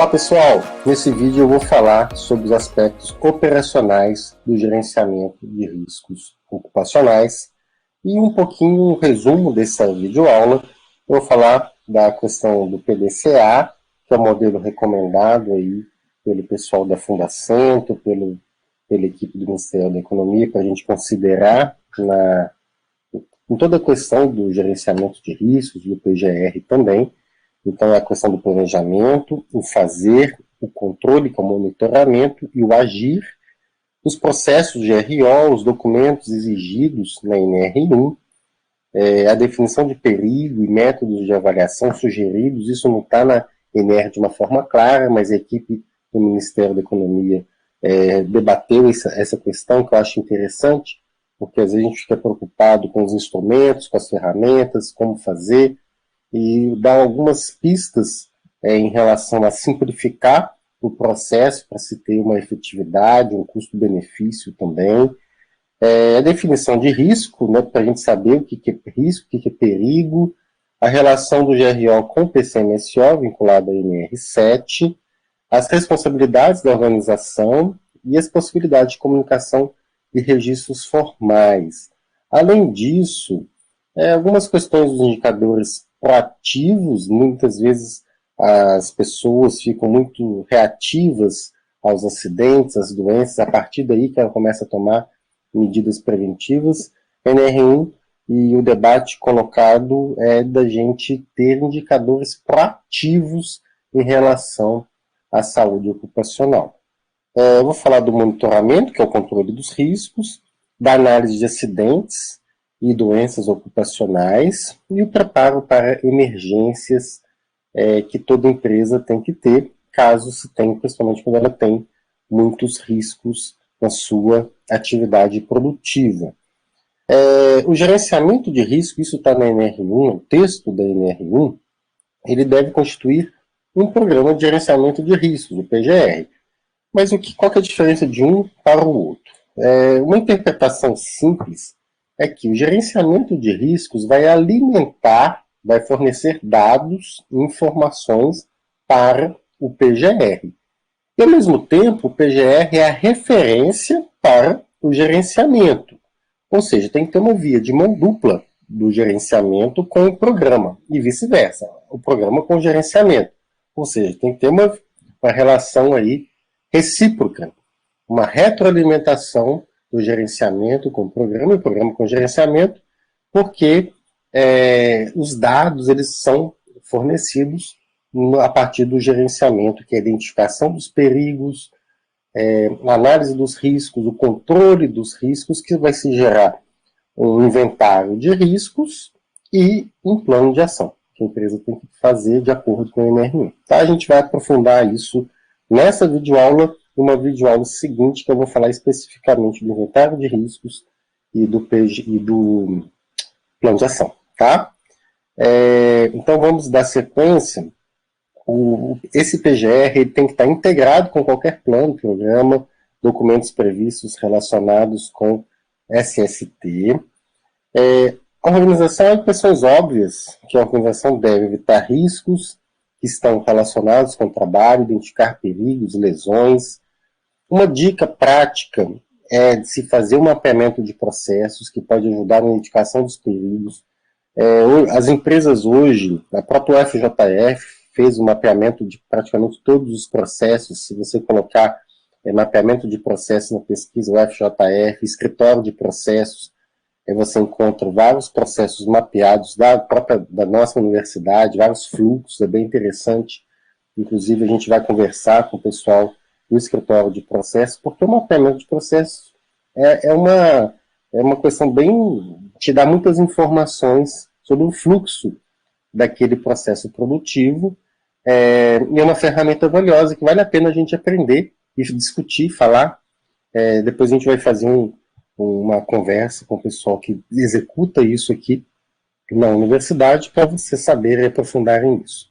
Olá pessoal, nesse vídeo eu vou falar sobre os aspectos operacionais do gerenciamento de riscos ocupacionais e um pouquinho um resumo dessa videoaula. Eu vou falar da questão do PDCA, que é o modelo recomendado aí pelo pessoal da Fundacentro, pela equipe do Ministério da Economia, para a gente considerar em toda a questão do gerenciamento de riscos, do PGR também. Então, é a questão do planejamento, o fazer, o controle, que é o monitoramento e o agir, os processos de RO, os documentos exigidos na NR1, a definição de perigo e métodos de avaliação sugeridos. Isso não está na NR de uma forma clara, mas a equipe do Ministério da Economia debateu essa questão, que eu acho interessante, porque às vezes a gente fica preocupado com os instrumentos, com as ferramentas, como fazer, e dar algumas pistas em relação a simplificar o processo para se ter uma efetividade, um custo-benefício também. A definição de risco, né, para a gente saber o que é risco, o que é perigo, a relação do GRO com o PCMSO, vinculado à NR7, as responsabilidades da organização e as possibilidades de comunicação de registros formais. Além disso, algumas questões dos indicadores proativos. Muitas vezes as pessoas ficam muito reativas aos acidentes, às doenças, a partir daí que ela começa a tomar medidas preventivas. NR1 e o debate colocado é da gente ter indicadores proativos em relação à saúde ocupacional. Eu vou falar do monitoramento, que é o controle dos riscos, da análise de acidentes e doenças ocupacionais, e o preparo para emergências que toda empresa tem que ter, caso se tenha, principalmente quando ela tem muitos riscos na sua atividade produtiva. O gerenciamento de risco, isso está na NR1, o texto da NR1, ele deve constituir um programa de gerenciamento de riscos, o PGR. Mas qual que é a diferença de um para o outro? Uma interpretação simples é que o gerenciamento de riscos vai alimentar, vai fornecer dados e informações para o PGR. E, ao mesmo tempo, o PGR é a referência para o gerenciamento. Ou seja, tem que ter uma via de mão dupla do gerenciamento com o programa, e vice-versa, o programa com o gerenciamento. Ou seja, tem que ter uma relação aí recíproca, uma retroalimentação do gerenciamento com o programa e o programa com o gerenciamento, porque os dados eles são fornecidos a partir do gerenciamento, que é a identificação dos perigos, a análise dos riscos, o controle dos riscos, que vai se gerar um inventário de riscos e um plano de ação, que a empresa tem que fazer de acordo com o NR1. Tá? A gente vai aprofundar isso nessa videoaula, uma videoaula seguinte, que eu vou falar especificamente do inventário de riscos e do plano de ação. Tá? Então vamos dar sequência. Esse PGR ele tem que estar integrado com qualquer plano, programa, documentos previstos relacionados com SST. A organização é de questões óbvias, que a organização deve evitar riscos que estão relacionados com o trabalho, identificar perigos, lesões. Uma dica prática é de se fazer um mapeamento de processos que pode ajudar na identificação dos perigos. As empresas hoje, a própria UFJF fez um mapeamento de praticamente todos os processos. Se você colocar mapeamento de processos na pesquisa UFJF, escritório de processos, você encontra vários processos mapeados da nossa universidade, vários fluxos, é bem interessante. Inclusive, a gente vai conversar com o pessoal do escritório de processos, porque o mapeamento de processos é uma questão te dá muitas informações sobre o fluxo daquele processo produtivo, e é uma ferramenta valiosa que vale a pena a gente aprender e discutir, falar. Depois a gente vai fazer uma conversa com o pessoal que executa isso aqui na universidade, para você saber e aprofundar nisso.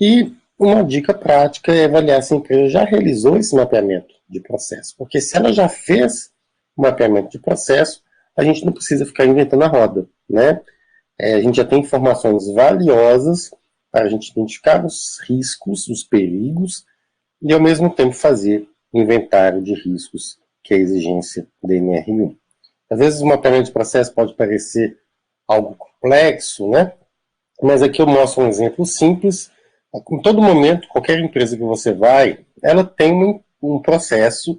E uma dica prática é avaliar se a empresa já realizou esse mapeamento de processo, porque se ela já fez o mapeamento de processo, a gente não precisa ficar inventando a roda, né? A gente já tem informações valiosas para a gente identificar os riscos, os perigos, e ao mesmo tempo fazer o inventário de riscos, que é a exigência da NR1. Às vezes o mapeamento de processo pode parecer algo complexo, né? Mas aqui eu mostro um exemplo simples. Em todo momento, qualquer empresa que você vai, ela tem um processo,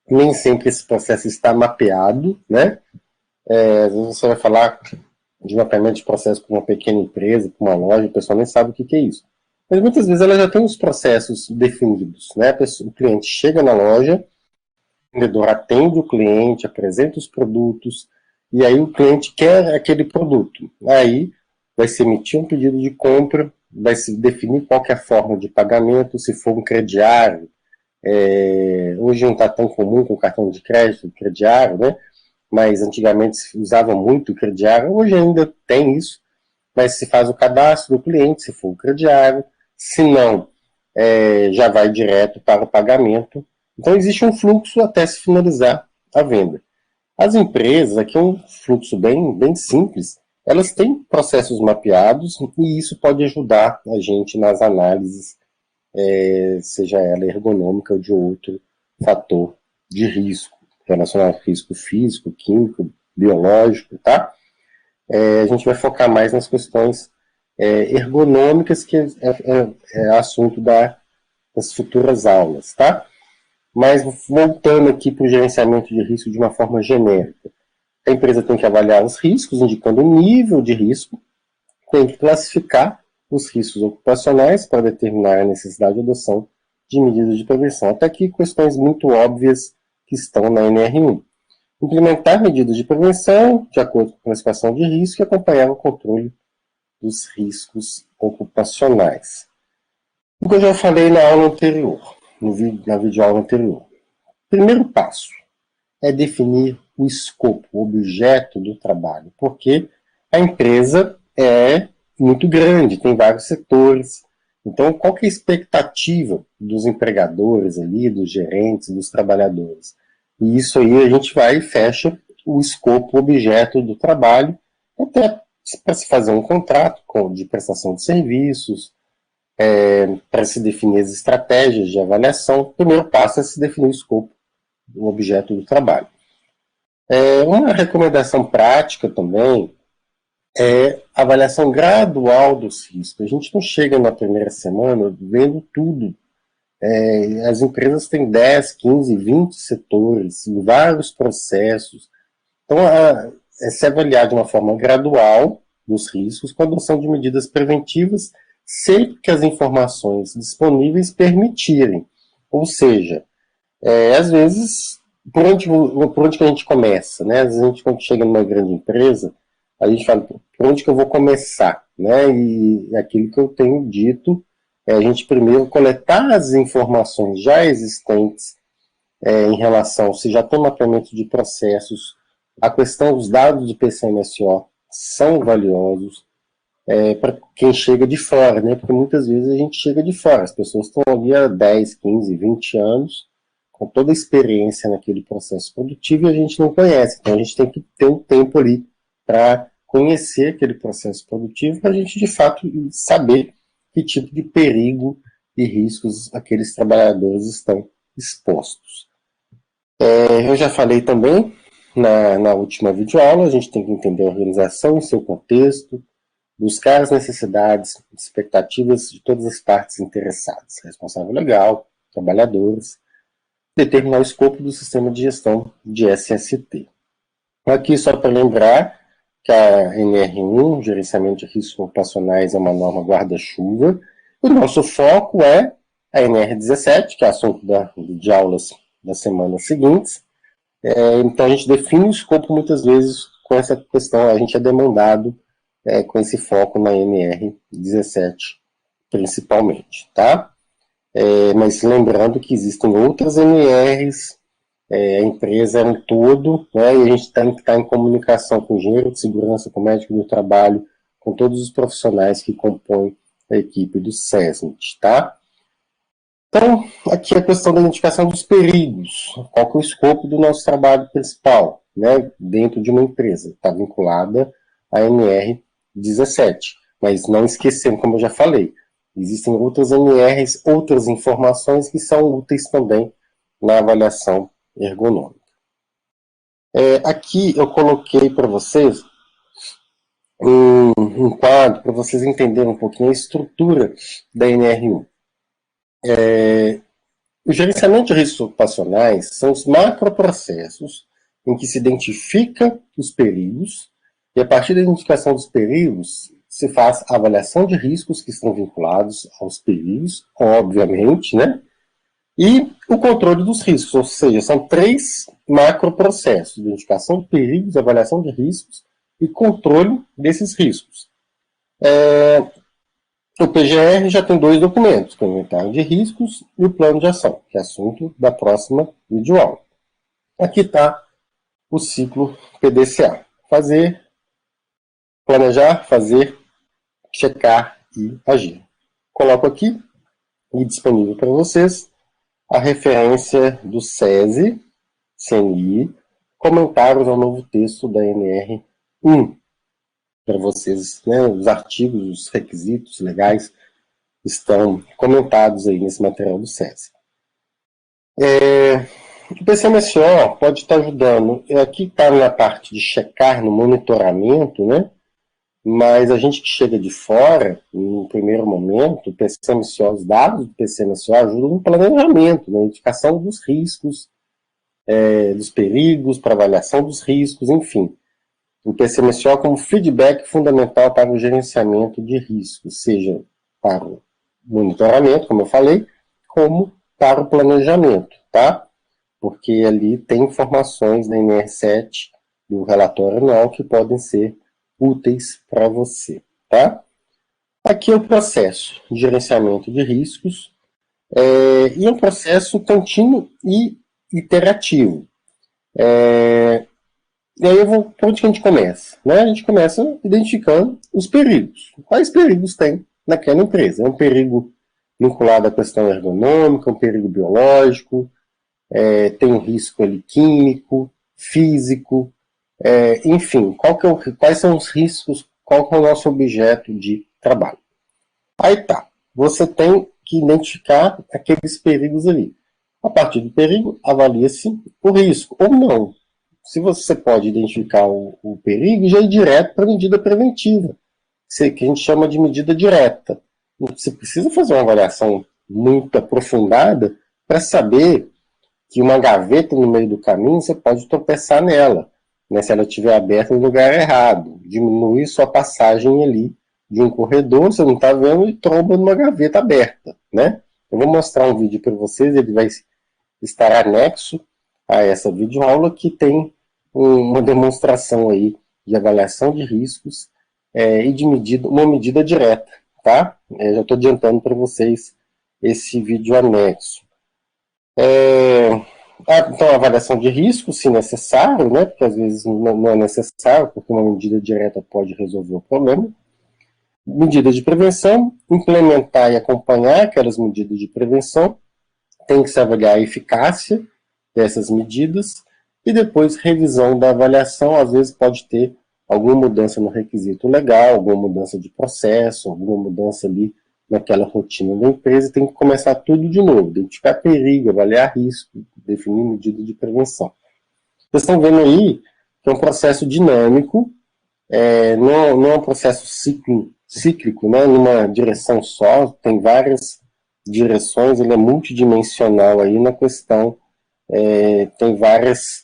nem sempre esse processo está mapeado, né? Às vezes você vai falar de mapeamento de processo para uma pequena empresa, para uma loja, o pessoal nem sabe o que é isso. Mas muitas vezes ela já tem os processos definidos, né? O cliente chega na loja, o vendedor atende o cliente, apresenta os produtos, e aí o cliente quer aquele produto. Aí vai se emitir um pedido de compra, vai se definir qual é a forma de pagamento, se for um crediário. Hoje não está tão comum com cartão de crédito, crediário, né? Mas antigamente se usava muito o crediário, hoje ainda tem isso, mas se faz o cadastro do cliente, se for o crediário, se não, já vai direto para o pagamento. Então existe um fluxo até se finalizar a venda. As empresas, aqui é um fluxo bem simples, elas têm processos mapeados e isso pode ajudar a gente nas análises, seja ela ergonômica ou de outro fator de risco, relacionado a risco físico, químico, biológico, tá? A gente vai focar mais nas questões ergonômicas, que é assunto das futuras aulas, tá? Mas voltando aqui para o gerenciamento de risco de uma forma genérica. A empresa tem que avaliar os riscos, indicando o nível de risco, tem que classificar os riscos ocupacionais para determinar a necessidade de adoção de medidas de prevenção. Até aqui questões muito óbvias que estão na NR1. Implementar medidas de prevenção de acordo com a classificação de risco e acompanhar o controle dos riscos ocupacionais. O que eu já falei na aula anterior, na videoaula anterior. Primeiro passo é definir o escopo, o objeto do trabalho, porque a empresa é muito grande, tem vários setores. Então, qual que é a expectativa dos empregadores ali, dos gerentes, dos trabalhadores? E isso aí a gente vai e fecha o escopo, o objeto do trabalho, até para se fazer um contrato de prestação de serviços, para se definir as estratégias de avaliação. O primeiro passo é se definir o escopo, o objeto do trabalho. Uma recomendação prática também é a avaliação gradual dos riscos. A gente não chega na primeira semana vendo tudo. As empresas têm 10, 15, 20 setores, em vários processos. Então, é se avaliar de uma forma gradual dos riscos com a adoção de medidas preventivas sempre que as informações disponíveis permitirem. Ou seja, às vezes, por onde que a gente começa? Né? Às vezes a gente, quando chega numa grande empresa, a gente fala, por onde que eu vou começar? Né? E aquilo que eu tenho dito é a gente primeiro coletar as informações já existentes em relação, se já tem mapeamento de processos, a questão dos dados do PCMSO são valiosos para quem chega de fora, né? Porque muitas vezes a gente chega de fora, as pessoas estão ali há 10, 15, 20 anos, com toda a experiência naquele processo produtivo e a gente não conhece. Então a gente tem que ter um tempo ali para conhecer aquele processo produtivo para a gente de fato saber que tipo de perigo e riscos aqueles trabalhadores estão expostos. Eu já falei também na última videoaula, a gente tem que entender a organização em seu contexto, buscar as necessidades, expectativas de todas as partes interessadas, responsável legal, trabalhadores, determinar o escopo do sistema de gestão de SST. Aqui só para lembrar que a NR1, Gerenciamento de Riscos Ocupacionais, é uma norma guarda-chuva. O nosso foco é a NR17, que é assunto de aulas das semanas seguintes. Então a gente define o escopo muitas vezes com essa questão, a gente é demandado com esse foco na NR17 principalmente, tá? Mas lembrando que existem outras NRs, a empresa é um todo, né, e a gente tem que estar em comunicação com o engenheiro de segurança, com o médico do trabalho, com todos os profissionais que compõem a equipe do SESMIT, tá? Então, aqui a questão da identificação dos perigos, qual que é o escopo do nosso trabalho principal, né, dentro de uma empresa, está vinculada à NR17. Mas não esquecendo, como eu já falei, existem outras NRs, outras informações que são úteis também na avaliação ergonômica. Aqui eu coloquei para vocês um quadro para vocês entenderem um pouquinho a estrutura da NR1. O gerenciamento de riscos ocupacionais são os macroprocessos em que se identifica os perigos e, a partir da identificação dos perigos, se faz a avaliação de riscos que estão vinculados aos perigos, obviamente, né? E o controle dos riscos, ou seja, são 3 macroprocessos: identificação de perigos, avaliação de riscos e controle desses riscos. O PGR já tem 2 documentos, o inventário de riscos e o plano de ação, que é assunto da próxima videoaula. Aqui está o ciclo PDCA: fazer, planejar, fazer, checar e agir. Coloco aqui e disponível para vocês a referência do SESI, CNI, comentários ao novo texto da NR1. Para vocês, né, os artigos, os requisitos legais estão comentados aí nesse material do SESI. O PCMSO pode estar ajudando. Aqui está na parte de checar, no monitoramento, né? Mas a gente que chega de fora, no primeiro momento, o PCMSO, os dados do PCMSO ajudam no planejamento, na identificação dos riscos, dos perigos, para avaliação dos riscos, enfim. O PCMSO como feedback fundamental para o gerenciamento de riscos, seja para o monitoramento, como eu falei, como para o planejamento, tá? Porque ali tem informações da NR7, do relatório anual, que podem ser úteis para você, tá? Aqui é o processo de gerenciamento de riscos, e é um processo contínuo e iterativo. E aí por onde que a gente começa? Né? A gente começa identificando os perigos. Quais perigos tem naquela empresa? É um perigo vinculado à questão ergonômica, um perigo biológico, tem um risco ali, químico, físico, enfim, quais são os riscos, qual que é o nosso objeto de trabalho. Aí tá, você tem que identificar aqueles perigos ali. A partir do perigo, avalia-se o risco, ou não. Se você pode identificar o perigo, já ir direto para a medida preventiva, que a gente chama de medida direta. Você precisa fazer uma avaliação muito aprofundada para saber que uma gaveta no meio do caminho, você pode tropeçar nela, né, se ela estiver aberta no lugar errado. Diminuir sua passagem ali de um corredor, você não está vendo, e tromba numa gaveta aberta. Né? Eu vou mostrar um vídeo para vocês, ele vai estar anexo a essa videoaula, que tem uma demonstração aí de avaliação de riscos e de uma medida direta. Tá? Já estou adiantando para vocês esse vídeo anexo. Então, a avaliação de risco, se necessário, né, porque às vezes não é necessário, porque uma medida direta pode resolver o problema. Medidas de prevenção, implementar e acompanhar aquelas medidas de prevenção, tem que se avaliar a eficácia dessas medidas, e depois revisão da avaliação, às vezes pode ter alguma mudança no requisito legal, alguma mudança de processo, alguma mudança ali naquela rotina da empresa, tem que começar tudo de novo, identificar perigo, avaliar risco, definir medida de prevenção. Vocês estão vendo aí que é um processo dinâmico, não é um processo cíclico, né, numa direção só, tem várias direções, ele é multidimensional aí na questão, tem várias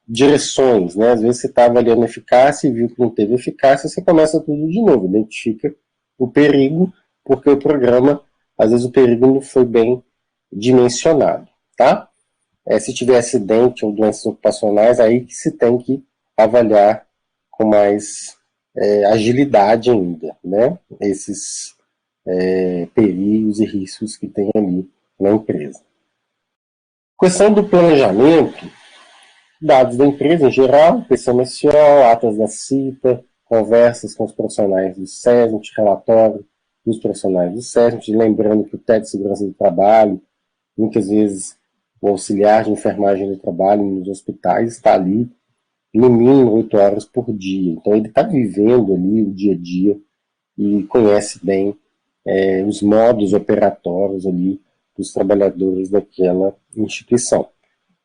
direções, né? Às vezes você está avaliando eficácia e viu que não teve eficácia, você começa tudo de novo, identifica o perigo, porque o programa, às vezes o perigo não foi bem dimensionado, tá? Se tiver acidente ou doenças ocupacionais, aí que se tem que avaliar com mais agilidade ainda, né? Esses perigos e riscos que tem ali na empresa. Questão do planejamento, dados da empresa em geral, PCMSO, atas da CIPA, conversas com os profissionais do SESMIT, relatório dos profissionais do SESMIT, lembrando que o técnico de segurança do trabalho, muitas vezes o auxiliar de enfermagem do trabalho nos hospitais está ali no mínimo 8 horas por dia. Então ele está vivendo ali o dia a dia e conhece bem os modos operatórios ali dos trabalhadores daquela instituição.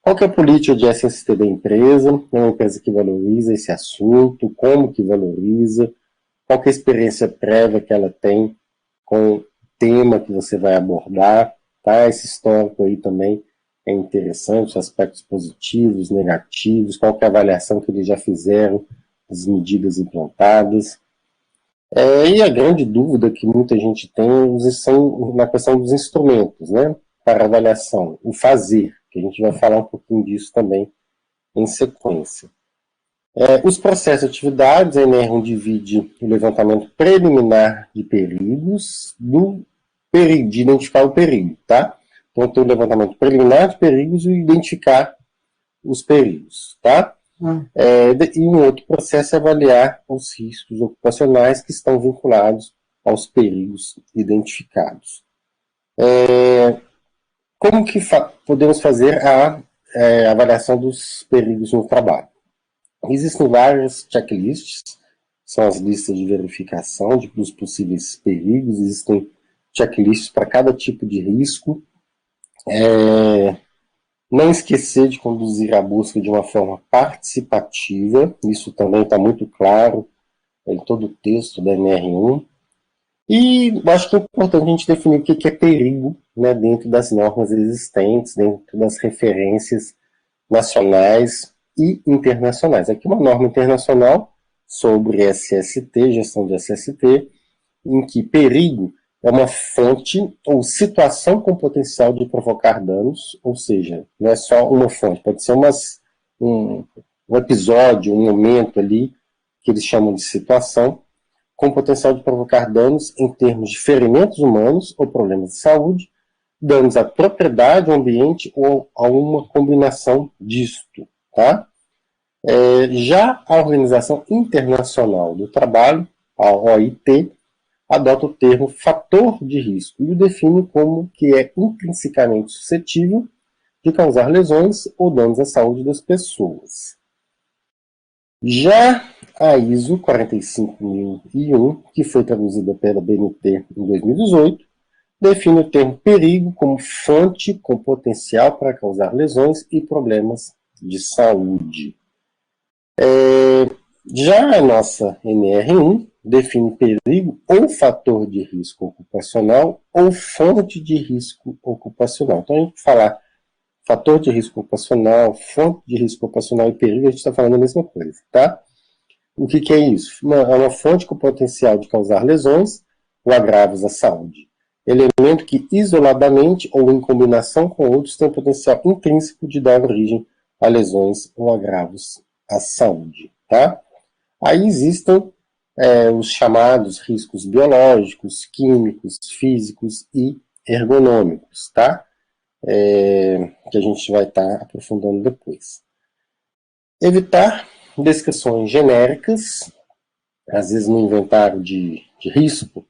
Qual que é a política de SST da empresa? É uma empresa que valoriza esse assunto, como que valoriza, qual que é a experiência prévia que ela tem com o tema que você vai abordar, tá? Esse histórico aí também é interessante, os aspectos positivos, negativos, qual que é a avaliação que eles já fizeram das medidas implantadas. E a grande dúvida que muita gente tem são na questão dos instrumentos, né, para avaliação, o fazer, que a gente vai falar um pouquinho disso também em sequência. Os processos e atividades, a NR1 divide o levantamento preliminar de perigos de identificar o perigo, tá? Então tem o levantamento preliminar de perigos e identificar os perigos, tá? E um outro processo é avaliar os riscos ocupacionais que estão vinculados aos perigos identificados. Como que podemos fazer a avaliação dos perigos no trabalho? Existem várias checklists, são as listas de verificação dos possíveis perigos, existem checklists para cada tipo de risco. Não esquecer de conduzir a busca de uma forma participativa, isso também está muito claro em todo o texto da NR1. E acho que é importante a gente definir o que é perigo, né, dentro das normas existentes, dentro das referências nacionais e internacionais. Aqui uma norma internacional sobre SST, gestão de SST, em que perigo é uma fonte ou situação com potencial de provocar danos, ou seja, não é só uma fonte, pode ser um episódio, um momento ali, que eles chamam de situação, com potencial de provocar danos em termos de ferimentos humanos ou problemas de saúde, danos à propriedade, ao ambiente ou a uma combinação disto. Tá? Já a Organização Internacional do Trabalho, a OIT, adota o termo fator de risco e o define como que é intrinsecamente suscetível de causar lesões ou danos à saúde das pessoas. Já a ISO 45001, que foi traduzida pela BNT em 2018, define o termo perigo como fonte com potencial para causar lesões e problemas de saúde. Já a nossa NR1 define perigo ou fator de risco ocupacional ou fonte de risco ocupacional. Então, a gente falar fator de risco ocupacional, fonte de risco ocupacional e perigo, a gente está falando a mesma coisa, tá? O que é isso? É uma fonte com potencial de causar lesões ou agravos à saúde. Elemento que isoladamente ou em combinação com outros tem o potencial intrínseco de dar origem a lesões ou agravos à saúde, tá? Aí existem os chamados riscos biológicos, químicos, físicos e ergonômicos, tá? Que a gente vai estar aprofundando depois. Evitar descrições genéricas, às vezes no inventário de risco,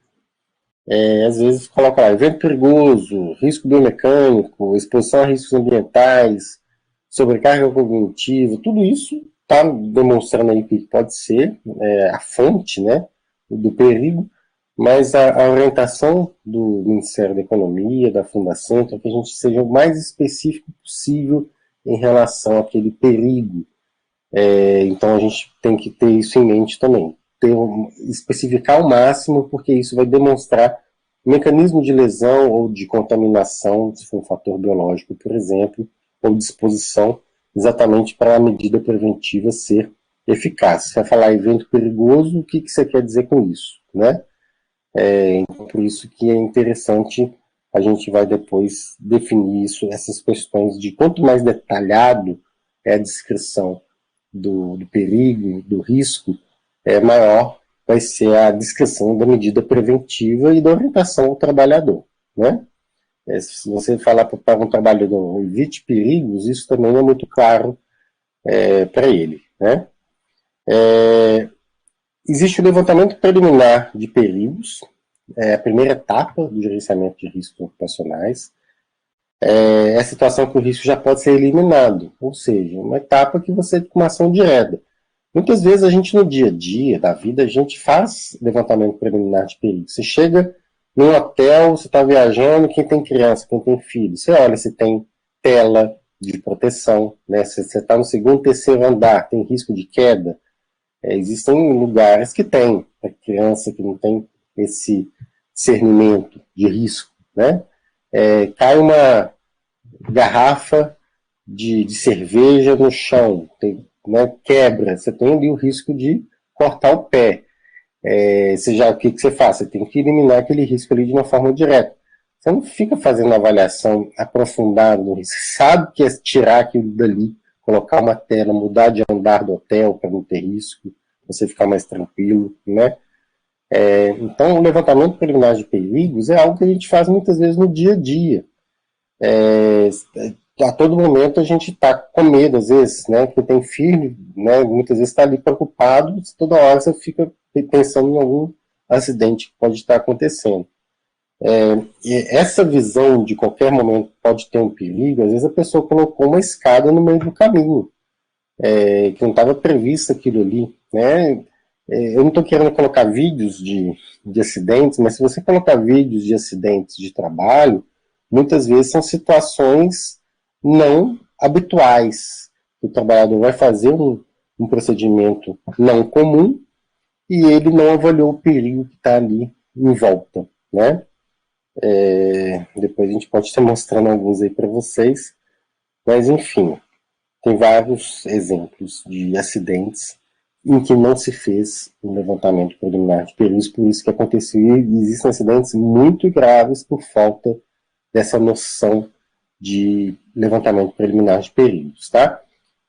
às vezes coloca lá, evento perigoso, risco biomecânico, exposição a riscos ambientais, sobrecarga cognitiva, tudo isso está demonstrando aí que pode ser a fonte, né, do perigo, mas a orientação do Ministério da Economia, da Fundação, é que a gente seja o mais específico possível em relação àquele perigo. Então a gente tem que ter isso em mente também. Especificar ao máximo, porque isso vai demonstrar mecanismo de lesão ou de contaminação, se for um fator biológico, por exemplo, ou disposição, exatamente para a medida preventiva ser eficaz. Se vai falar evento perigoso, o que você quer dizer com isso, né? Então, por isso que é interessante, a gente vai depois definir isso, essas questões de quanto mais detalhado é a descrição do perigo, do risco, maior vai ser a descrição da medida preventiva e da orientação ao trabalhador, né? Se você falar para um trabalhador evite perigos, isso também é muito claro para ele, né? Existe o levantamento preliminar de perigos, a primeira etapa do gerenciamento de riscos ocupacionais. É a situação que o risco já pode ser eliminado, ou seja, uma etapa que você tem uma ação direta. Muitas vezes a gente, no dia a dia da vida, a gente faz levantamento preliminar de perigo. Você chega num hotel, você está viajando, quem tem criança, quem tem filho, você olha se tem tela de proteção, né? Se você está no segundo, terceiro andar, tem risco de queda. Existem lugares que tem, para criança que não tem esse discernimento de risco, né? Cai uma garrafa de cerveja no chão, né, quebra, você tem ali o risco de cortar o pé. O que você faz? Você tem que eliminar aquele risco ali de uma forma direta. Você não fica fazendo avaliação aprofundada do risco. Você sabe que é tirar aquilo dali, colocar uma tela, mudar de andar do hotel para não ter risco, você ficar mais tranquilo, né? Então, o levantamento preliminar de perigos é algo que a gente faz muitas vezes no dia a dia. A todo momento a gente está com medo, às vezes, né? Quem tem filho, né? Muitas vezes está ali preocupado, toda hora você fica pensando em algum acidente que pode estar acontecendo. E essa visão de qualquer momento pode ter um perigo, às vezes a pessoa colocou uma escada no meio do caminho, que não estava previsto aquilo ali, né? Eu não estou querendo colocar vídeos de acidentes, mas se você colocar vídeos de acidentes de trabalho, muitas vezes são situações não habituais. O trabalhador vai fazer um procedimento não comum e ele não avaliou o perigo que está ali em volta, né? Depois a gente pode estar mostrando alguns aí para vocês, mas enfim, tem vários exemplos de acidentes em que não se fez um levantamento preliminar de perigos, por isso que aconteceu, e existem acidentes muito graves por falta dessa noção de levantamento preliminar de perigos, tá?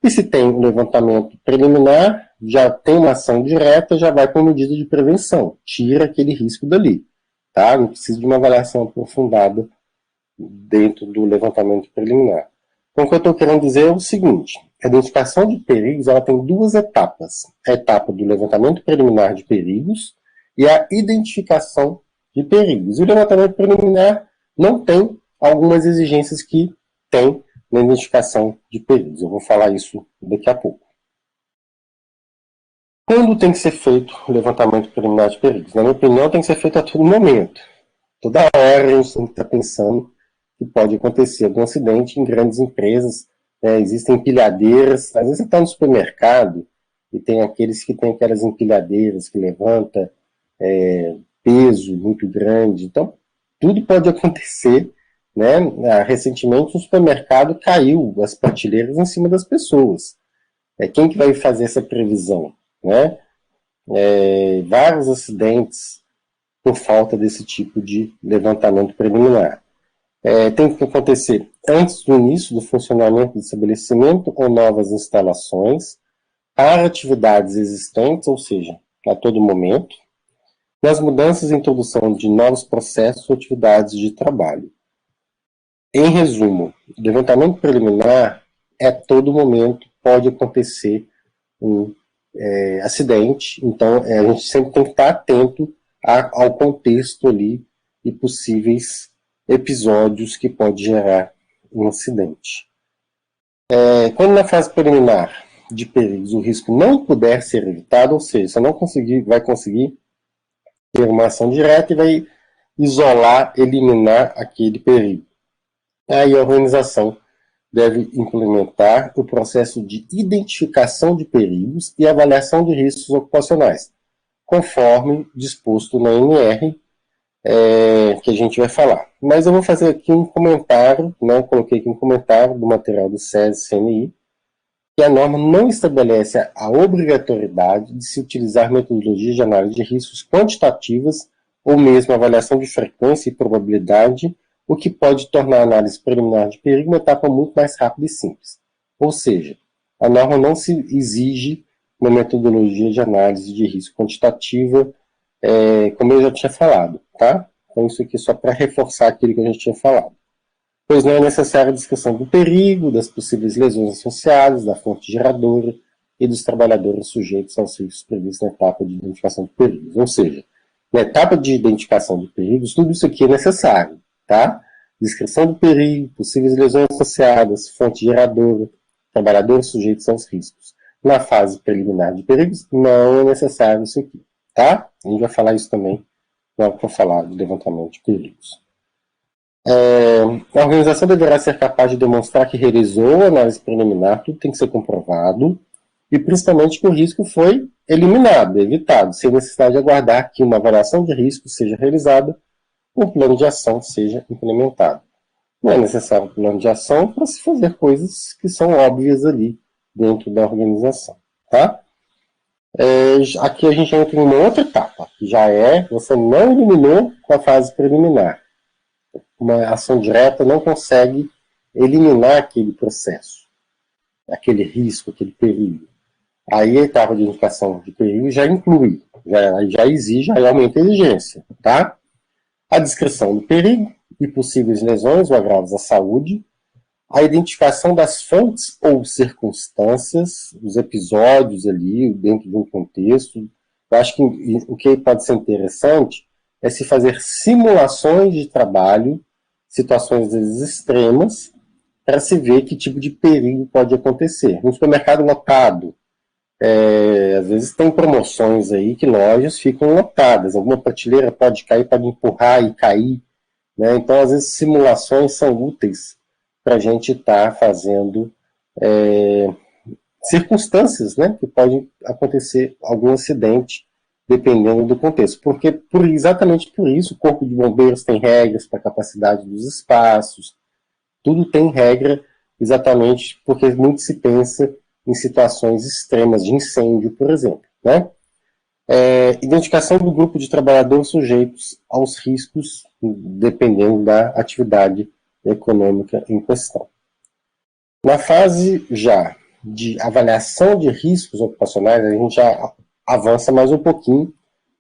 E se tem um levantamento preliminar, já tem uma ação direta, já vai com medida de prevenção, tira aquele risco dali, tá? Não precisa de uma avaliação aprofundada dentro do levantamento preliminar. Então, o que eu estou querendo dizer é o seguinte: a identificação de perigos ela tem duas etapas. A etapa do levantamento preliminar de perigos e a identificação de perigos. E o levantamento preliminar não tem algumas exigências que tem na identificação de perigos. Eu vou falar isso daqui a pouco. Quando tem que ser feito o levantamento preliminar de perigos? Na minha opinião, tem que ser feito a todo momento. Toda hora a gente tem que estar pensando que pode acontecer algum acidente em grandes empresas. Existem empilhadeiras. Às vezes você está no supermercado e tem aqueles que tem aquelas empilhadeiras que levanta peso muito grande. Então, tudo pode acontecer, né? Recentemente, um supermercado caiu as prateleiras em cima das pessoas. Quem que vai fazer essa previsão, né? Vários acidentes por falta desse tipo de levantamento preliminar. Tem que acontecer antes do início do funcionamento do estabelecimento ou novas instalações, para atividades existentes, ou seja, a todo momento, nas mudanças e introdução de novos processos ou atividades de trabalho. Em resumo, o levantamento preliminar a todo momento pode acontecer um acidente, então a gente sempre tem que estar atento ao contexto ali e possíveis episódios que pode gerar um acidente. Quando na fase preliminar de perigos o risco não puder ser evitado, ou seja, você não vai conseguir ter uma ação direta e vai isolar, eliminar aquele perigo. Aí a organização deve implementar o processo de identificação de perigos e avaliação de riscos ocupacionais, conforme disposto na NR, que a gente vai falar. Mas eu vou fazer aqui um comentário, né, coloquei aqui um comentário do material do SESI-CNI, que a norma não estabelece a obrigatoriedade de se utilizar metodologias de análise de riscos quantitativas ou mesmo avaliação de frequência e probabilidade, o que pode tornar a análise preliminar de perigo uma etapa muito mais rápida e simples. Ou seja, a norma não se exige uma metodologia de análise de risco quantitativa, como eu já tinha falado, tá? Então isso aqui é só para reforçar aquilo que a gente tinha falado. Pois não é necessária a descrição do perigo, das possíveis lesões associadas, da fonte geradora e dos trabalhadores sujeitos aos riscos previstos na etapa de identificação de perigos. Ou seja, na etapa de identificação de perigos, tudo isso aqui é necessário, tá? Descrição do perigo, possíveis lesões associadas, fonte geradora, trabalhadores sujeitos aos riscos. Na fase preliminar de perigos, não é necessário isso aqui, tá? A gente vai falar isso também na hora que for falar do levantamento de perigos. A organização deverá ser capaz de demonstrar que realizou a análise preliminar, tudo tem que ser comprovado, e principalmente que o risco foi eliminado, evitado, sem necessidade de aguardar que uma avaliação de risco seja realizada ou um plano de ação seja implementado. Não é necessário um plano de ação para se fazer coisas que são óbvias ali dentro da organização, tá? Aqui a gente entra em uma outra etapa, que já você não eliminou com a fase preliminar. Uma ação direta não consegue eliminar aquele processo, aquele risco, aquele perigo. Aí a etapa de identificação de perigo já inclui, já exige, já aumenta a exigência, tá? A descrição do perigo e possíveis lesões ou agravos à saúde, a identificação das fontes ou circunstâncias, dos episódios ali, dentro de um contexto. Eu acho que o que pode ser interessante é se fazer simulações de trabalho, situações às vezes extremas, para se ver que tipo de perigo pode acontecer. No supermercado lotado, às vezes tem promoções aí que lojas ficam lotadas, alguma prateleira pode cair, pode empurrar e cair, né? Então, às vezes, simulações são úteis para a gente estar fazendo circunstâncias, né, que pode acontecer algum acidente, dependendo do contexto. Porque, exatamente por isso, o Corpo de Bombeiros tem regras para a capacidade dos espaços, tudo tem regra, exatamente porque muito se pensa em situações extremas de incêndio, por exemplo, né? Identificação do grupo de trabalhadores sujeitos aos riscos, dependendo da atividade econômica em questão. Na fase já de avaliação de riscos ocupacionais, a gente já avança mais um pouquinho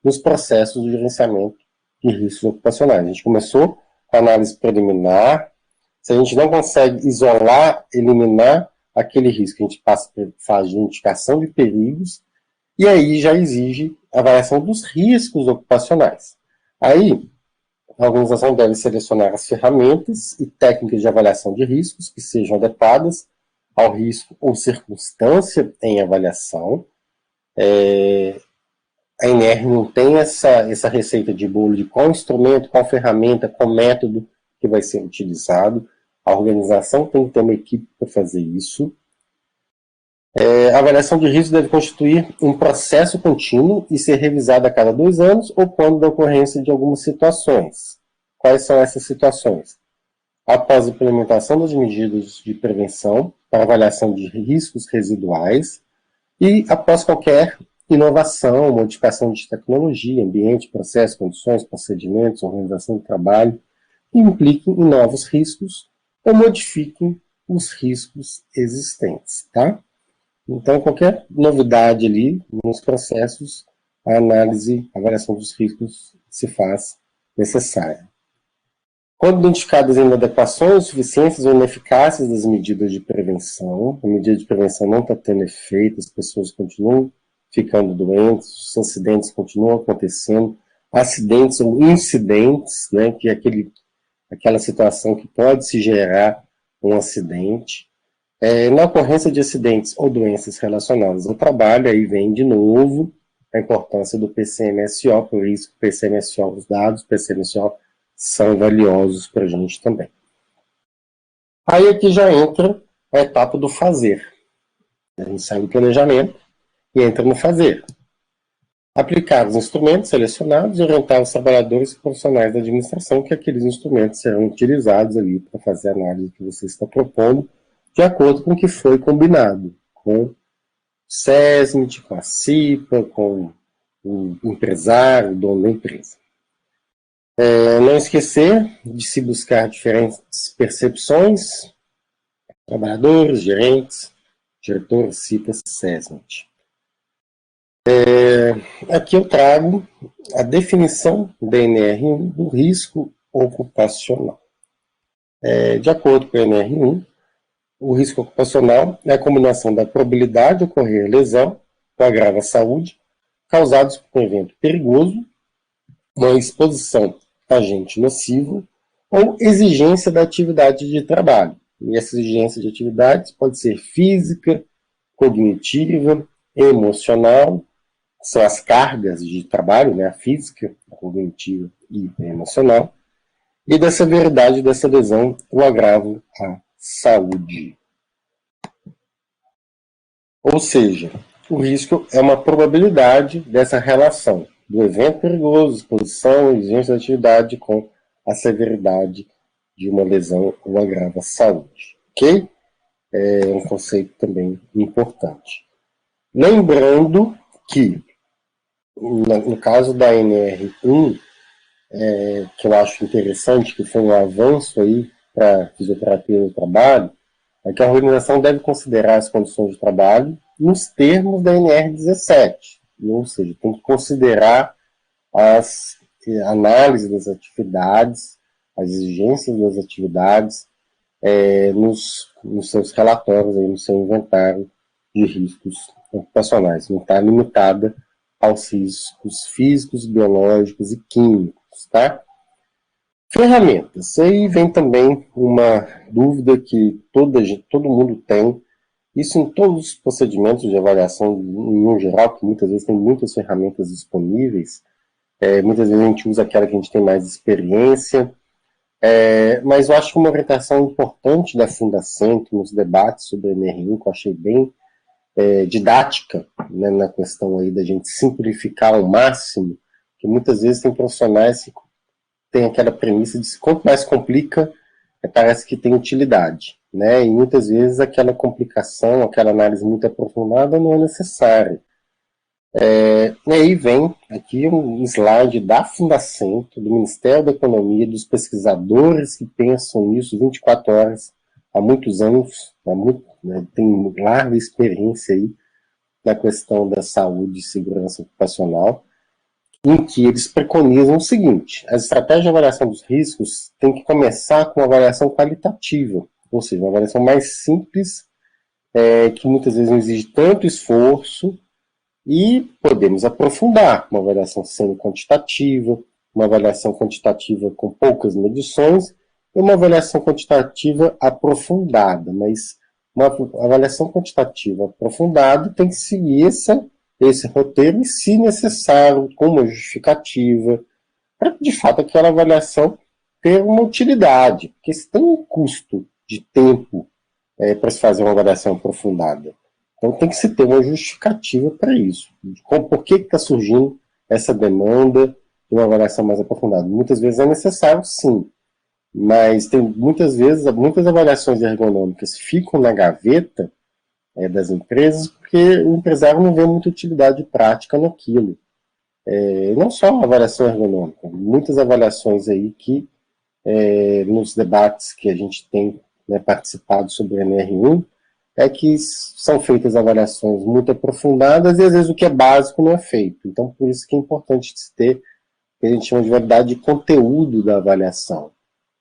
nos processos de gerenciamento de riscos ocupacionais. A gente começou com a análise preliminar. Se a gente não consegue isolar, eliminar aquele risco, a gente passa por fase de identificação de perigos, e aí já exige avaliação dos riscos ocupacionais. Aí, a organização deve selecionar as ferramentas e técnicas de avaliação de riscos que sejam adequadas ao risco ou circunstância em avaliação. A NR não tem essa receita de bolo de qual instrumento, qual ferramenta, qual método que vai ser utilizado. A organização tem que ter uma equipe para fazer isso. A avaliação de risco deve constituir um processo contínuo e ser revisada a cada 2 anos ou quando da ocorrência de algumas situações. Quais são essas situações? Após a implementação das medidas de prevenção para avaliação de riscos residuais e após qualquer inovação, modificação de tecnologia, ambiente, processo, condições, procedimentos, organização do trabalho, que impliquem em novos riscos ou modifiquem os riscos existentes, tá? Então, qualquer novidade ali nos processos, a análise, a avaliação dos riscos se faz necessária. Quando identificadas inadequações, insuficiências ou ineficácias das medidas de prevenção, a medida de prevenção não está tendo efeito, as pessoas continuam ficando doentes, os acidentes continuam acontecendo, acidentes ou incidentes, né, que é aquela situação que pode se gerar um acidente. Na ocorrência de acidentes ou doenças relacionadas ao trabalho, aí vem de novo a importância do PCMSO, por isso que o PCMSO, os dados do PCMSO são valiosos para a gente também. Aí aqui já entra a etapa do fazer. A gente sai do planejamento e entra no fazer. Aplicar os instrumentos selecionados e orientar os trabalhadores e profissionais da administração que aqueles instrumentos serão utilizados ali para fazer a análise que você está propondo, de acordo com o que foi combinado, com o SESMIT, com a CIPA, com o empresário, o dono da empresa. Não esquecer de se buscar diferentes percepções, trabalhadores, gerentes, diretores, CIPA, SESMIT. Aqui eu trago a definição da NR1 do risco ocupacional. De acordo com a NR1, o risco ocupacional é a combinação da probabilidade de ocorrer lesão com agravo à saúde causados por um evento perigoso, uma exposição a agente nocivo ou exigência da atividade de trabalho. E essa exigência de atividade pode ser física, cognitiva, emocional, são as cargas de trabalho, né, a física, a cognitiva e a emocional, e da severidade dessa lesão, o agravo à saúde. Ou seja, o risco é uma probabilidade dessa relação do evento perigoso, exposição, exigência da atividade com a severidade de uma lesão ou agravo à saúde. Ok? É um conceito também importante. Lembrando que, no caso da NR1, que eu acho interessante, que foi um avanço aí para a fisioterapia do trabalho, é que a organização deve considerar as condições de trabalho nos termos da NR17, ou seja, tem que considerar as análises das atividades, as exigências das atividades nos seus relatórios, aí, no seu inventário de riscos ocupacionais. Não está limitada aos riscos físicos, biológicos e químicos, tá? Ferramentas. Aí vem também uma dúvida que todo mundo tem, isso em todos os procedimentos de avaliação, em um geral, que muitas vezes tem muitas ferramentas disponíveis, muitas vezes a gente usa aquela que a gente tem mais experiência, mas eu acho que uma orientação importante da Fundacentro nos debates sobre a NR1, que eu achei bem didática, né, na questão aí da gente simplificar ao máximo, que muitas vezes tem profissionais que tem aquela premissa de que quanto mais complica, parece que tem utilidade, né? E muitas vezes aquela complicação, aquela análise muito aprofundada não é necessária. E aí vem aqui um slide da Fundacentro, do Ministério da Economia, dos pesquisadores que pensam nisso 24 horas, há muitos anos, tem larga experiência aí na questão da saúde e segurança ocupacional, em que eles preconizam o seguinte: as estratégias de avaliação dos riscos têm que começar com uma avaliação qualitativa, ou seja, uma avaliação mais simples, que muitas vezes não exige tanto esforço, e podemos aprofundar uma avaliação sendo quantitativa, uma avaliação quantitativa com poucas medições, e uma avaliação quantitativa aprofundada. Mas uma avaliação quantitativa aprofundada tem que seguir esse roteiro e, se necessário, com uma justificativa, para de fato aquela avaliação ter uma utilidade, porque se tem um custo de tempo para se fazer uma avaliação aprofundada. Então tem que se ter uma justificativa para isso. Por que está surgindo essa demanda de uma avaliação mais aprofundada? Muitas vezes é necessário, sim, mas tem muitas avaliações ergonômicas ficam na gaveta das empresas porque o empresário não vê muita utilidade prática naquilo. Não só a avaliação ergonômica, muitas avaliações aí que nos debates que a gente tem, né, participado sobre a NR1, que são feitas avaliações muito aprofundadas e às vezes o que é básico não é feito. Então por isso que é importante se ter o que a gente chama de validade de conteúdo da avaliação.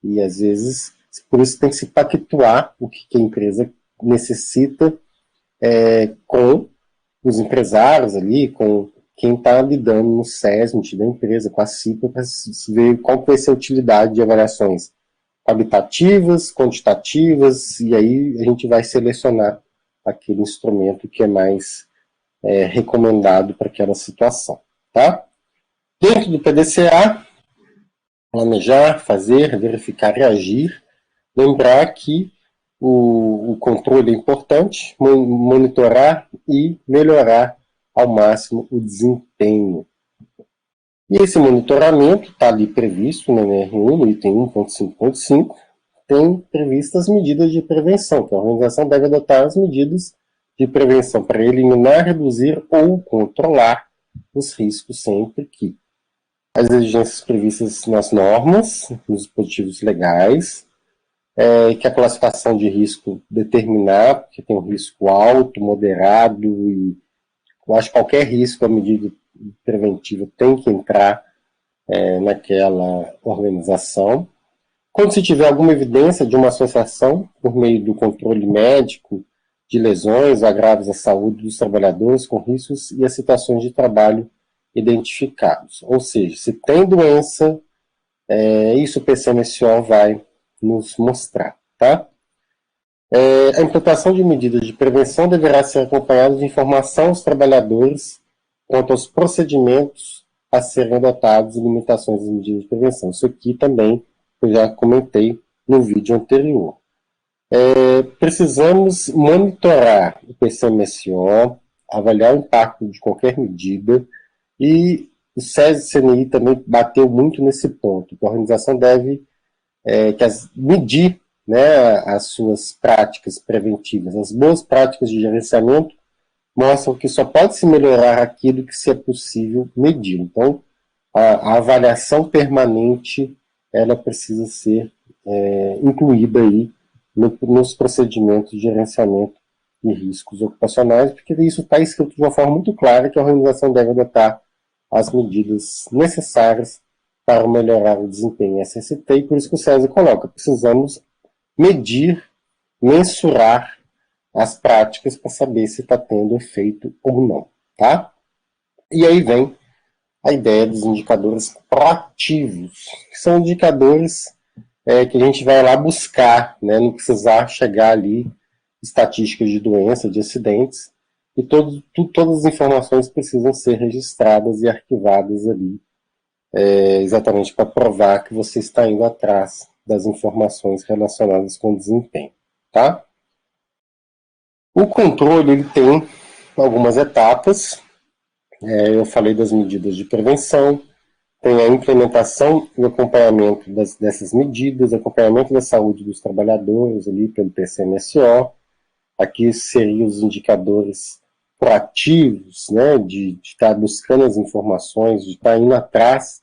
E às vezes por isso tem que se pactuar o que a empresa necessita com os empresários ali, com quem está lidando no SESMIT da empresa, com a CIPA, para ver qual vai ser a utilidade de avaliações qualitativas, quantitativas, e aí a gente vai selecionar aquele instrumento que é mais recomendado para aquela situação. Tá? Dentro do PDCA, planejar, fazer, verificar e agir. Lembrar que o controle é importante, monitorar e melhorar ao máximo o desempenho. E esse monitoramento está ali previsto no NR1, no item 1.5.5, tem previstas medidas de prevenção, que a organização deve adotar as medidas de prevenção para eliminar, reduzir ou controlar os riscos sempre que as exigências previstas nas normas, nos dispositivos legais, que a classificação de risco determinar, porque tem um risco alto, moderado, e eu acho que qualquer risco, a medida preventiva tem que entrar naquela organização. Quando se tiver alguma evidência de uma associação, por meio do controle médico, de lesões, agravos à saúde dos trabalhadores com riscos e as situações de trabalho identificados. Ou seja, se tem doença, isso o PCMSO vai nos mostrar, tá? A implantação de medidas de prevenção deverá ser acompanhada de informação aos trabalhadores quanto aos procedimentos a serem adotados e limitações das medidas de prevenção. Isso aqui também eu já comentei no vídeo anterior. Precisamos monitorar o PCMSO, avaliar o impacto de qualquer medida, e o SESI e CNI também bateu muito nesse ponto, que a organização deve medir, né, as suas práticas preventivas. As boas práticas de gerenciamento mostram que só pode se melhorar aquilo que se é possível medir. Então, a avaliação permanente ela precisa ser incluída aí nos procedimentos de gerenciamento de riscos ocupacionais, porque isso está escrito de uma forma muito clara que a organização deve adotar as medidas necessárias para melhorar o desempenho SST, e por isso que o César coloca, precisamos medir, mensurar as práticas para saber se está tendo efeito ou não, tá? E aí vem a ideia dos indicadores proativos, que são indicadores que a gente vai lá buscar, né? Não precisar chegar ali estatísticas de doença, de acidentes, e todas as informações precisam ser registradas e arquivadas ali, exatamente para provar que você está indo atrás das informações relacionadas com o desempenho, tá? O controle ele tem algumas etapas. Eu falei das medidas de prevenção, tem a implementação e acompanhamento dessas medidas, acompanhamento da saúde dos trabalhadores ali pelo PCMSO. Aqui seriam os indicadores proativos, né, de estar buscando as informações, de estar indo atrás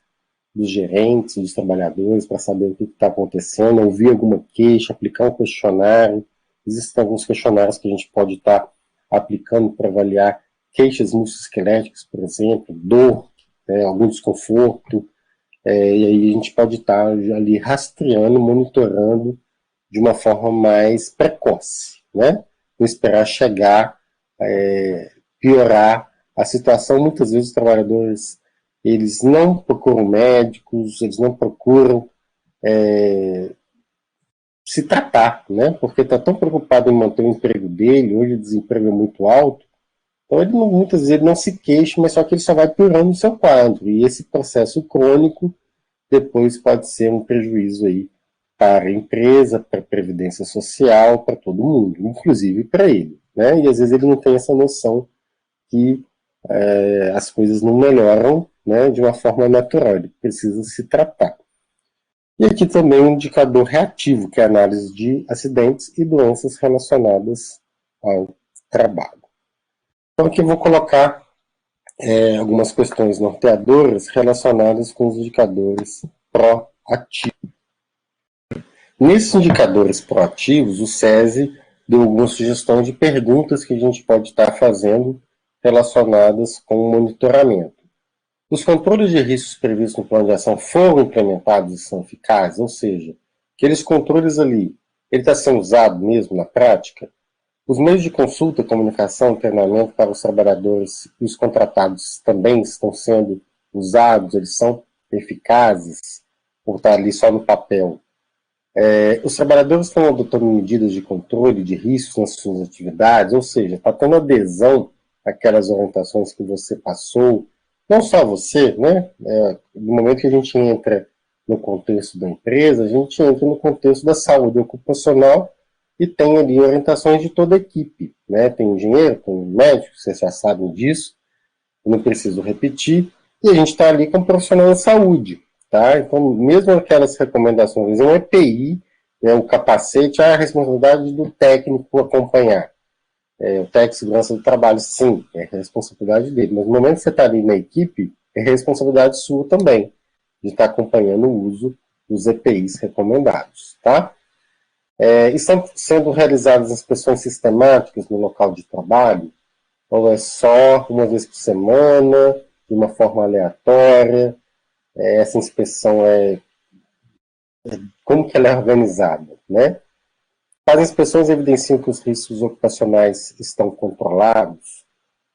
dos gerentes, dos trabalhadores, para saber o que está acontecendo, ouvir alguma queixa, aplicar um questionário. Existem alguns questionários que a gente pode estar aplicando para avaliar queixas musculoesqueléticas, por exemplo, dor, algum desconforto, e aí a gente pode estar ali rastreando, monitorando de uma forma mais precoce, né? Não esperar chegar, piorar a situação. Muitas vezes os trabalhadores eles não procuram médicos, eles não procuram se tratar, né? Porque está tão preocupado em manter o emprego dele, hoje o desemprego é muito alto, então ele não, muitas vezes ele não se queixa, mas só que ele só vai piorando o seu quadro, e esse processo crônico depois pode ser um prejuízo aí para a empresa, para a previdência social, para todo mundo, inclusive para ele, né? E às vezes ele não tem essa noção que as coisas não melhoram, né, de uma forma natural, ele precisa se tratar. E aqui também um indicador reativo, que é a análise de acidentes e doenças relacionadas ao trabalho. Então aqui eu vou colocar algumas questões norteadoras relacionadas com os indicadores proativos. Nesses indicadores proativos, o SESI deu algumas sugestões de perguntas que a gente pode estar fazendo relacionadas com o monitoramento. Os controles de riscos previstos no plano de ação foram implementados e são eficazes? Ou seja, aqueles controles ali, ele está sendo usado mesmo na prática? Os meios de consulta, comunicação, treinamento para os trabalhadores e os contratados também estão sendo usados? Eles são eficazes? Ou está ali só no papel? Os trabalhadores estão adotando medidas de controle de riscos nas suas atividades? Ou seja, está tendo adesão àquelas orientações que você passou? Não só você, né? No momento que a gente entra no contexto da empresa, a gente entra no contexto da saúde ocupacional e tem ali orientações de toda a equipe, né? Tem engenheiro, tem médico, vocês já sabem disso, eu não preciso repetir, e a gente está ali como profissional de saúde, tá? Então, mesmo aquelas recomendações, um EPI, né, o capacete, a responsabilidade do técnico acompanhar. O técnico de segurança do trabalho, sim, é responsabilidade dele, mas no momento que você está ali na equipe, é responsabilidade sua também, de estar acompanhando o uso dos EPIs recomendados, tá? Estão sendo realizadas inspeções sistemáticas no local de trabalho, ou é só uma vez por semana, de uma forma aleatória? Essa inspeção como que ela é organizada, né? As inspeções evidenciam que os riscos ocupacionais estão controlados,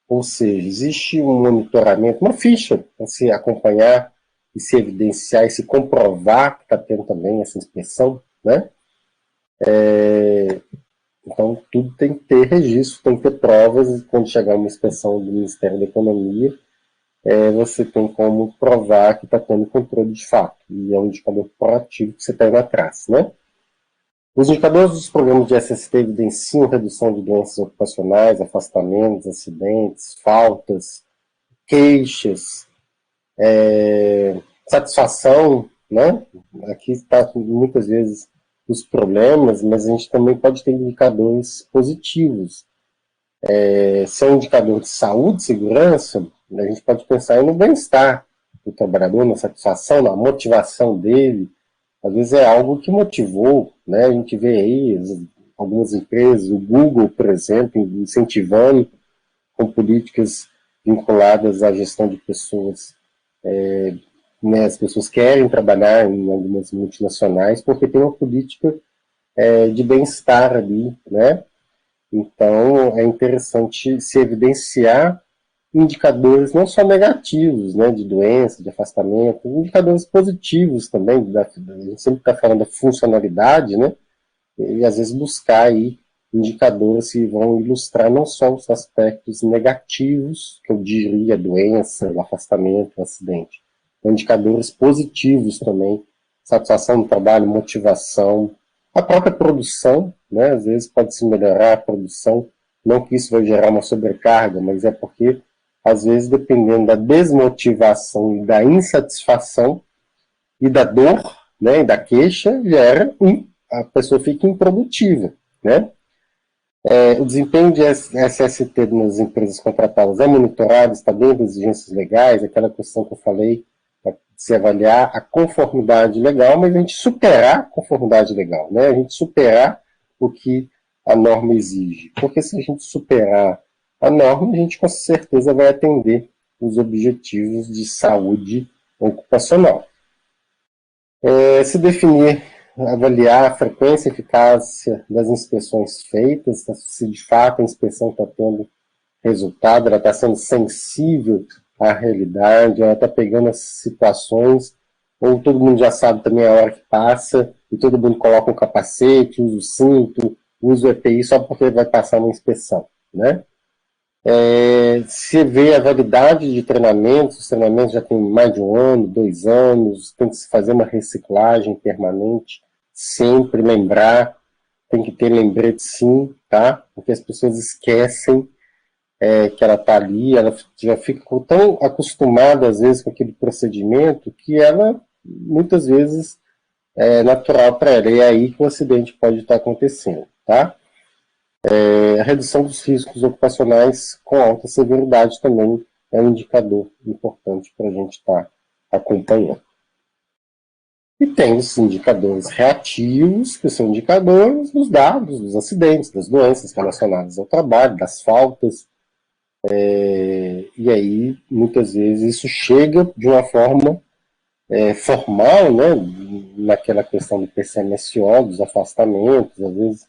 ou seja, existe um monitoramento, uma ficha para se acompanhar e se evidenciar e se comprovar que está tendo também essa inspeção, né? Então, tudo tem que ter registro, tem que ter provas, e quando chegar uma inspeção do Ministério da Economia, você tem como provar que está tendo controle de fato, e é um indicador proativo que você está indo atrás, né? Os indicadores dos programas de SST evidenciam redução de doenças ocupacionais, afastamentos, acidentes, faltas, queixas, satisfação, né? Aqui está muitas vezes os problemas, mas a gente também pode ter indicadores positivos. Se é um indicador de saúde, segurança, a gente pode pensar no bem-estar do trabalhador, na satisfação, na motivação dele. Às vezes é algo que motivou, né? A gente vê aí algumas empresas, o Google, por exemplo, incentivando com políticas vinculadas à gestão de pessoas. Né, as pessoas querem trabalhar em algumas multinacionais porque tem uma política de bem-estar ali, né? Então é interessante se evidenciar indicadores não só negativos, né, de doença, de afastamento, indicadores positivos também. A gente sempre está falando da funcionalidade, né? E às vezes buscar aí indicadores que vão ilustrar não só os aspectos negativos, que eu diria, a doença, o afastamento, o acidente, indicadores positivos também, satisfação no trabalho, motivação, a própria produção, né? Às vezes pode se melhorar a produção, não que isso vai gerar uma sobrecarga, mas é porque, às vezes, dependendo da desmotivação e da insatisfação e da dor, né, e da queixa, a pessoa fica improdutiva, né? O desempenho de SST nas empresas contratadas é monitorado, está dentro das exigências legais, aquela questão que eu falei, se avaliar a conformidade legal, mas a gente superar a conformidade legal, né? A gente superar o que a norma exige. Porque se a gente superar a norma, a gente com certeza vai atender os objetivos de saúde ocupacional. Se definir, avaliar a frequência e eficácia das inspeções feitas, se de fato a inspeção está tendo resultado, ela está sendo sensível à realidade, ela está pegando as situações, ou todo mundo já sabe também a hora que passa, e todo mundo coloca um capacete, usa o cinto, usa o EPI só porque vai passar uma inspeção, né? Se vê a validade de treinamentos, os treinamentos já têm mais de 1 ano, 2 anos, tem que se fazer uma reciclagem permanente, sempre lembrar, tem que ter lembrete sim, tá? Porque as pessoas esquecem que ela está ali, ela já fica tão acostumada às vezes com aquele procedimento que ela, muitas vezes, é natural para ela, e é aí que o acidente pode estar acontecendo, tá? A redução dos riscos ocupacionais com alta severidade também é um indicador importante para a gente estar acompanhando. E tem os indicadores reativos, que são indicadores dos dados, dos acidentes, das doenças relacionadas ao trabalho, das faltas. E aí, muitas vezes, isso chega de uma forma formal, né, naquela questão do PCMSO, dos afastamentos, às vezes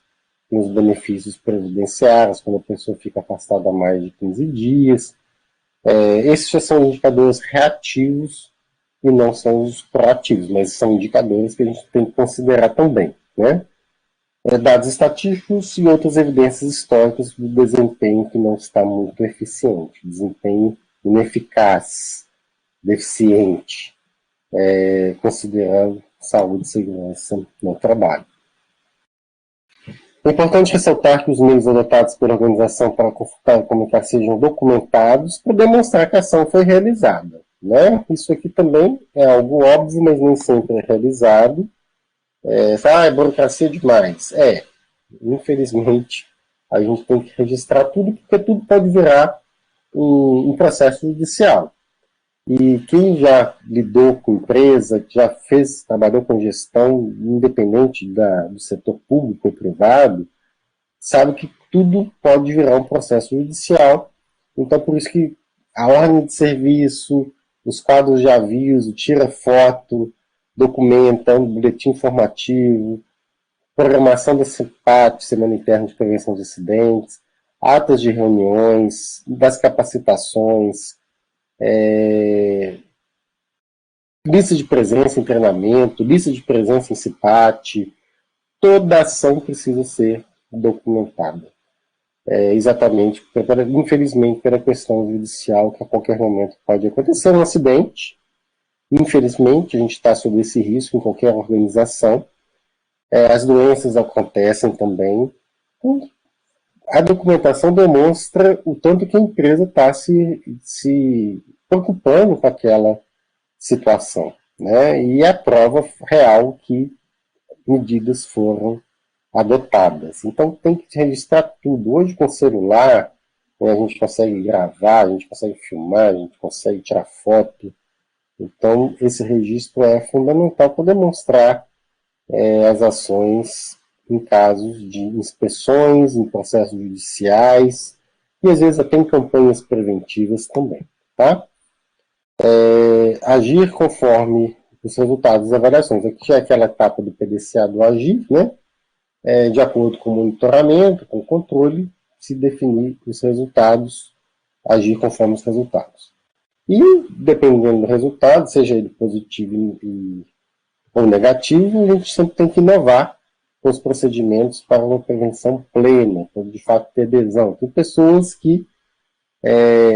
tem os benefícios previdenciários, quando a pessoa fica afastada há mais de 15 dias. Esses já são indicadores reativos e não são os proativos, mas são indicadores que a gente tem que considerar também, né? Dados estatísticos e outras evidências históricas do desempenho que não está muito eficiente, desempenho ineficaz, deficiente, considerando saúde e segurança no trabalho. É importante ressaltar que os meios adotados pela organização para consultar e comunicar sejam documentados para demonstrar que a ação foi realizada, né? Isso aqui também é algo óbvio, mas nem sempre é realizado. É burocracia demais. Infelizmente, a gente tem que registrar tudo, porque tudo pode virar um processo judicial. E quem já lidou com empresa, que já trabalhou com gestão, independente do setor público ou privado, sabe que tudo pode virar um processo judicial. Então, por isso que a ordem de serviço, os quadros de aviso, tira foto, documenta, boletim informativo, programação da CEPAT, Semana Interna de Prevenção de Acidentes, atas de reuniões, das capacitações, lista de presença em treinamento, lista de presença em CIPAT, toda ação precisa ser documentada. Exatamente, infelizmente, pela questão judicial, que a qualquer momento pode acontecer um acidente. Infelizmente, a gente está sob esse risco em qualquer organização. As doenças acontecem também. Então, a documentação demonstra o tanto que a empresa está se preocupando com aquela situação, né? E a prova real que medidas foram adotadas. Então tem que registrar tudo. Hoje com o celular, a gente consegue gravar, a gente consegue filmar, a gente consegue tirar foto. Então esse registro é fundamental para demonstrar as ações em casos de inspeções, em processos judiciais e às vezes até em campanhas preventivas também. Tá? Agir conforme os resultados das avaliações. Aqui é aquela etapa do PDCA do agir, né? De acordo com o monitoramento, com o controle, se definir os resultados, agir conforme os resultados. E, dependendo do resultado, seja ele positivo ou negativo, a gente sempre tem que inovar com os procedimentos para uma prevenção plena, para de fato ter adesão. Tem pessoas que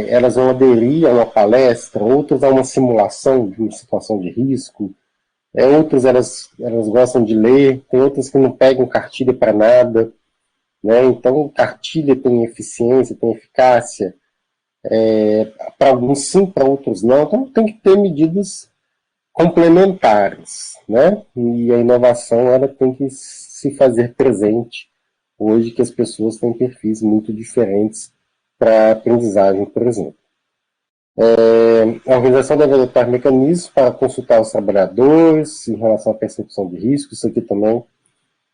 elas vão aderir a uma palestra, outras a uma simulação de uma situação de risco, outras elas gostam de ler, tem outras que não pegam cartilha para nada, né? Então cartilha tem eficiência, tem eficácia, para alguns sim, para outros não, então tem que ter medidas complementares, né? E a inovação ela tem que se fazer presente hoje que as pessoas têm perfis muito diferentes para aprendizagem, por exemplo. A organização deve adotar mecanismos para consultar os trabalhadores em relação à percepção de risco. Isso aqui também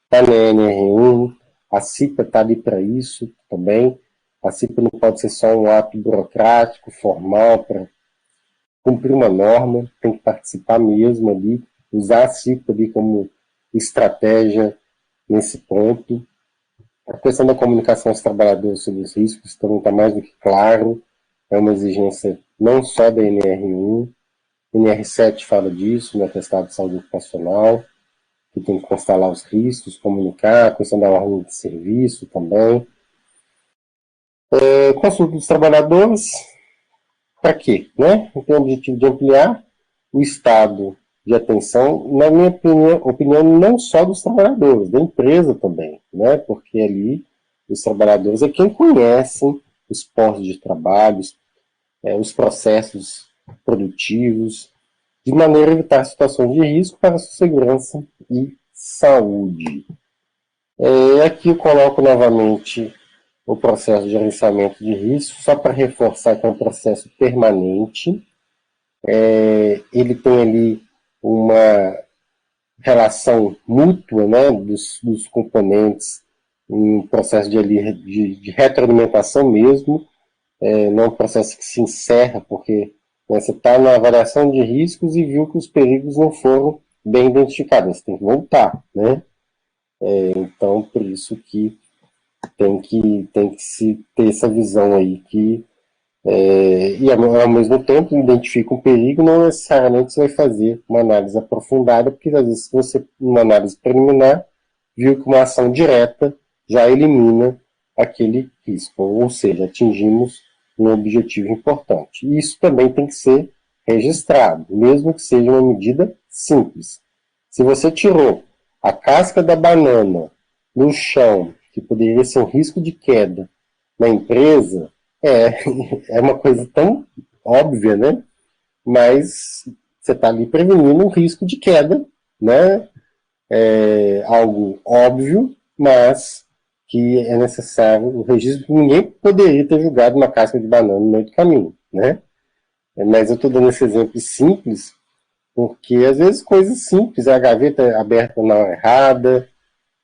está na NR1. A CIPA está ali para isso também. A CIPA não pode ser só um ato burocrático, formal, para cumprir uma norma. Tem que participar mesmo ali, usar a CIPA ali como estratégia nesse ponto. A questão da comunicação aos trabalhadores sobre os riscos também está mais do que claro. É uma exigência não só da NR1, NR7 fala disso, no atestado de saúde ocupacional, que tem que constar lá os riscos, comunicar, a questão da ordem de serviço também. Consulta dos trabalhadores, para quê? Né? Tem o objetivo de ampliar o estado de atenção, na minha opinião, não só dos trabalhadores, da empresa também, né? Porque ali os trabalhadores é quem conhecem os postos de trabalho, os processos produtivos, de maneira a evitar situações de risco para a sua segurança e saúde. Aqui eu coloco novamente o processo de gerenciamento de risco, só para reforçar que é um processo permanente. Ele tem ali uma relação mútua, né, dos componentes em um processo de retroalimentação mesmo, não é um processo que se encerra, porque você está na avaliação de riscos e viu que os perigos não foram bem identificados, você tem que voltar, né? Então, por isso que tem que se ter essa visão aí que e ao mesmo tempo identifica um perigo, não necessariamente você vai fazer uma análise aprofundada, porque às vezes você, numa análise preliminar, viu que uma ação direta já elimina aquele risco, ou seja, atingimos um objetivo importante. E isso também tem que ser registrado, mesmo que seja uma medida simples. Se você tirou a casca da banana no chão, que poderia ser um risco de queda na empresa, é uma coisa tão óbvia, né? Mas você está ali prevenindo um risco de queda, né? Algo óbvio, mas que é necessário o registro. Ninguém poderia ter jogado uma casca de banana no meio do caminho, né? Mas eu estou dando esse exemplo simples, porque às vezes coisas simples, a gaveta aberta na hora errada,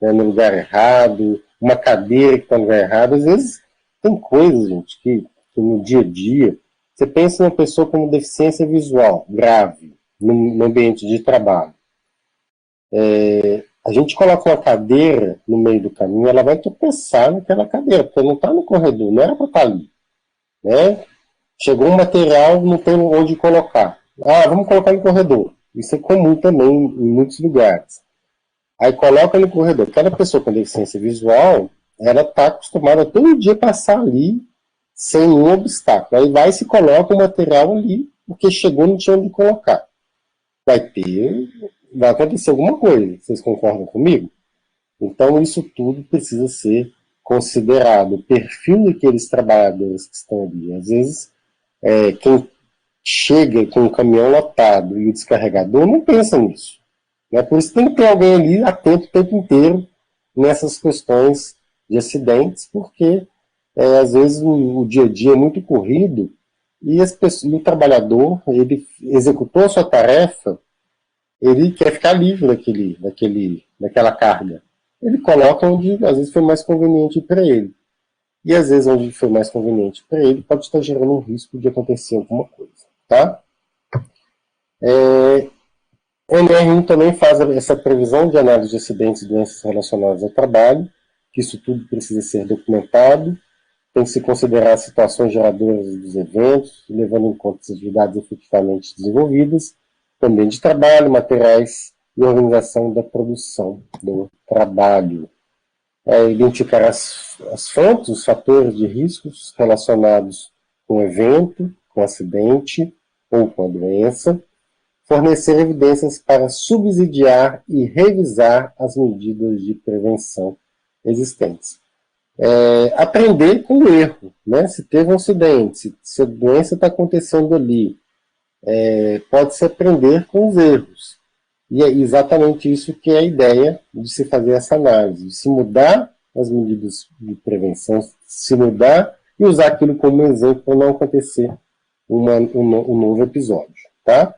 né, no lugar errado, uma cadeira que está no lugar errado, às vezes tem coisas, gente, que no dia a dia, você pensa numa pessoa com deficiência visual grave no ambiente de trabalho. A gente coloca uma cadeira no meio do caminho, ela vai tropeçar naquela cadeira, porque não está no corredor, não era para estar ali. Né? Chegou um material, não tem onde colocar. Vamos colocar no corredor. Isso é comum também em muitos lugares. Aí coloca no corredor. Cada pessoa com deficiência visual, ela está acostumada a todo dia passar ali sem nenhum obstáculo. Aí vai e se coloca o material ali, porque chegou não tinha onde colocar. Vai acontecer alguma coisa. Vocês concordam comigo? Então, isso tudo precisa ser considerado. O perfil daqueles trabalhadores que estão ali. Às vezes, quem chega com o caminhão lotado e o descarregador não pensa nisso. Né? Por isso tem que ter alguém ali atento o tempo inteiro nessas questões de acidentes, porque às vezes o dia a dia é muito corrido e o trabalhador, ele executou a sua tarefa, ele quer ficar livre daquela carga. Ele coloca onde às vezes foi mais conveniente para ele. E às vezes onde foi mais conveniente para ele pode estar gerando um risco de acontecer alguma coisa. Tá? O NR1 também faz essa previsão de análise de acidentes e doenças relacionadas ao trabalho, que isso tudo precisa ser documentado, tem que se considerar as situações geradoras dos eventos, levando em conta as atividades efetivamente desenvolvidas, também de trabalho, materiais e organização da produção do trabalho. Identificar as fontes, os fatores de riscos relacionados com o evento, com o acidente ou com a doença, fornecer evidências para subsidiar e revisar as medidas de prevenção existentes. Aprender com o erro, né? Se teve um acidente, se a doença está acontecendo ali, pode-se aprender com os erros. E é exatamente isso que é a ideia de se fazer essa análise, se mudar as medidas de prevenção, se mudar e usar aquilo como exemplo para não acontecer um novo episódio. Tá?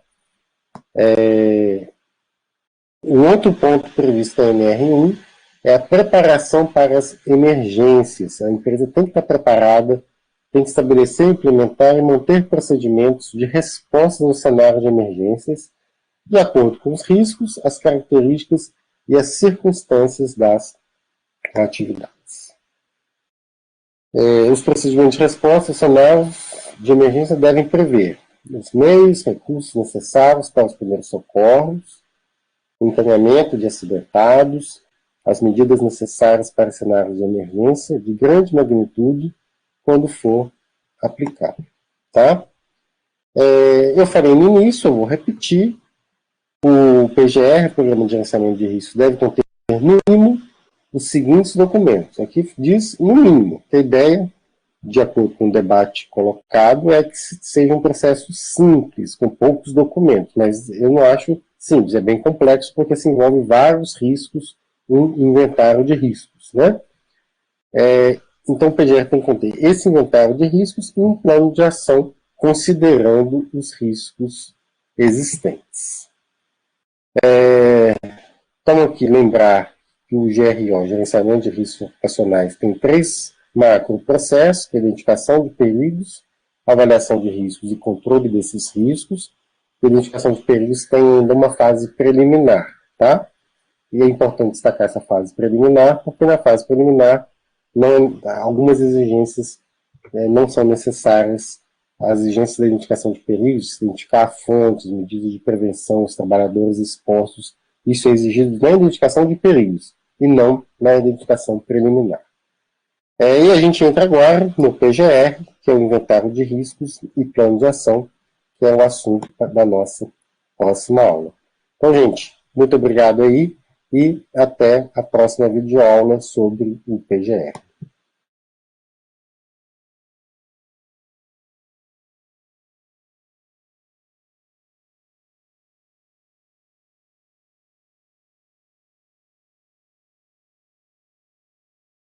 Um outro ponto previsto na NR1 é a preparação para as emergências. A empresa tem que estar preparada, tem que estabelecer, implementar e manter procedimentos de resposta no cenário de emergências, de acordo com os riscos, as características e as circunstâncias das atividades. Os procedimentos de resposta aos cenários de emergência devem prever os meios, recursos necessários para os primeiros socorros, o encaminhamento de acidentados, as medidas necessárias para cenários de emergência de grande magnitude, quando for aplicado. Tá? Eu falei no início, eu vou repetir. O PGR, Programa de Gerenciamento de Riscos, deve conter, no mínimo, os seguintes documentos. Aqui diz, no mínimo, que a ideia, de acordo com o debate colocado, é que seja um processo simples, com poucos documentos, mas eu não acho simples, é bem complexo, porque se envolve vários riscos, um inventário de riscos. Né? Então, o PGR tem que conter esse inventário de riscos e um plano de ação, considerando os riscos existentes. Então, aqui lembrar que o GRO, Gerenciamento de Riscos Ocupacionais, tem 3 macroprocessos, que é a identificação de perigos, avaliação de riscos e controle desses riscos. A identificação de perigos tem ainda uma fase preliminar, tá? E é importante destacar essa fase preliminar, porque na fase preliminar algumas exigências não são necessárias. As exigências da identificação de perigos, identificar fontes, medidas de prevenção, os trabalhadores expostos, isso é exigido na identificação de perigos e não na identificação preliminar. E a gente entra agora no PGR, que é o inventário de riscos e plano de ação, que é o assunto da nossa próxima aula. Então, gente, muito obrigado aí e até a próxima videoaula sobre o PGR.